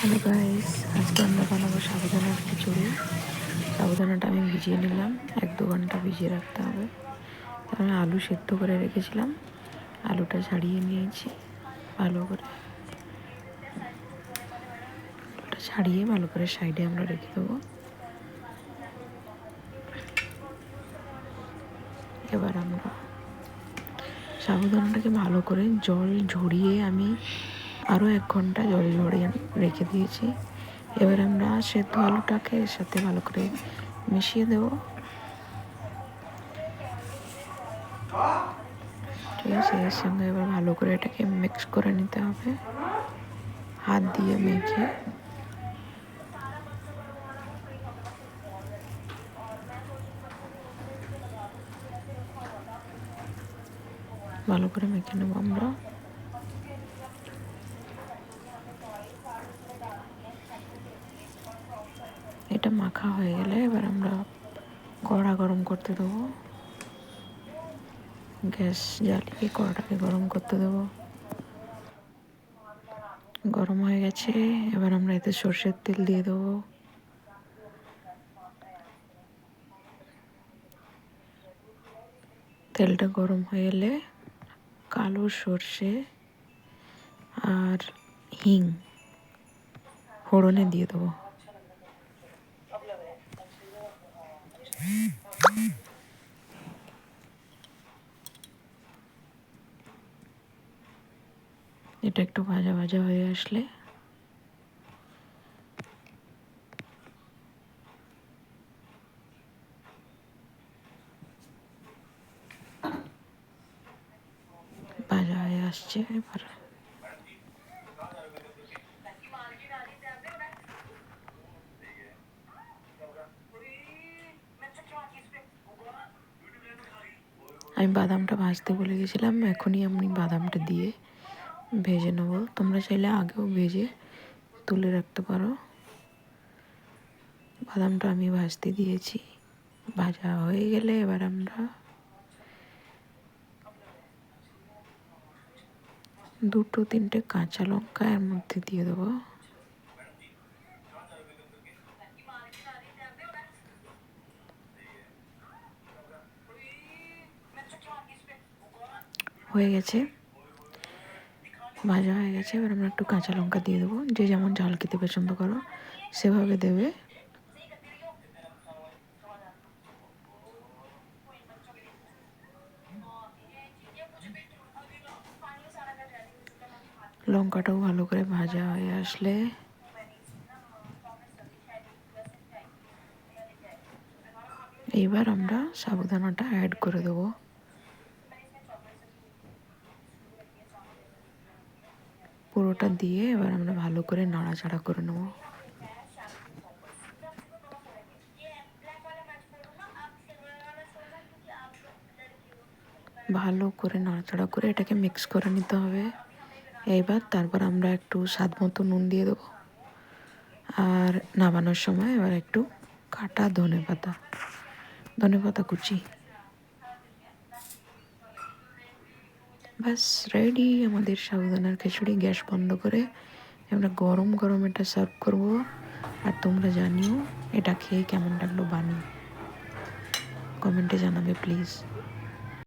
Hello guys, আজকে আমরা বানাবো সাবুদানার খিচুড়ি। সাবুদানাটা আমি ভিজিয়ে নিলাম, 1-2 ঘন্টা ভিজিয়ে রাখতে হবে। তারপরে আলু সেদ্ধ করে রেখেছিলাম, আলুটা ছাড়িয়ে নিয়েছি ভালো করে। আলুটা ছাড়িয়ে ভালো করে সাইডে আমরা রেখে দেবো। এবার আমরা সাবুদানাটাকে ভালো করে জল ঝরিয়ে আমি আরও 1 ঘন্টা জল ঝরিয়ে রেখে দিয়েছি। এবার আমরা সেদ্ধ আলুটাকে এর সাথে ভালো করে মিশিয়ে দেবো। ঠিক আছে, এর সঙ্গে এবার ভালো করে এটাকে মিক্স করে নিতে হবে হাত দিয়ে মেখে। ভালো করে মেখে নেবো আমরা। এটা মাখা হয়ে গেলে এবার আমরা কড়া গরম করতে দেবো। গ্যাস জ্বালিয়ে কড়াটাকে গরম করতে দেবো। গরম হয়ে গেছে, এবার আমরা এতে সর্ষের তেল দিয়ে দেবো। তেলটা গরম হয়ে এলে কালো সর্ষে আর হিং ফোড়নে দিয়ে দেবো। এটা একটু ভাজা ভাজা হয়ে আসলে ভাজা হয়ে আসছে, এবার আমি বাদামটা ভাজতে বলে গেছিলাম, এখনই আমি বাদামটা দিয়ে ভেজে নেবো। তোমরা চাইলে আগেও ভেজে তুলে রাখতে পারো। বাদামটা আমি ভাজতে দিয়েছি, ভাজা হয়ে গেলে এবার আমরা 2-3টে কাঁচা লঙ্কা এর মধ্যে দিয়ে দেবো। হয়ে গেছে, ভাজা হয়ে গেছে। এবার আমরা একটু কাঁচা লঙ্কা দিয়ে দেবো, যে যেমন ঝাল খেতে পছন্দ করো সেভাবে দেবে। লঙ্কাটাও ভালো করে ভাজা হয়ে আসলে এইবার আমরা সাবুদানাটা অ্যাড করে দেবো। পুরোটা দিয়ে এবার আমরা ভালো করে নাড়াচাড়া করে নেব। ভালো করে নাড়াচাড়া করে এটাকে মিক্স করে নিতে হবে। এইবার তারপর আমরা একটু স্বাদ মতো নুন দিয়ে দেবো, আর নামানোর সময় এবার একটু কাটা ধনে পাতা কুচি। ব্যাস রেডি আমাদের সাবুদানার খিচুড়ি। গ্যাস বন্ধ করে আমরা গরম গরম এটা সার্ভ করবো। আর তোমরা জানিও এটা খেয়ে কেমন লাগলো, বানিয়ে কমেন্টে জানাবে প্লিজ।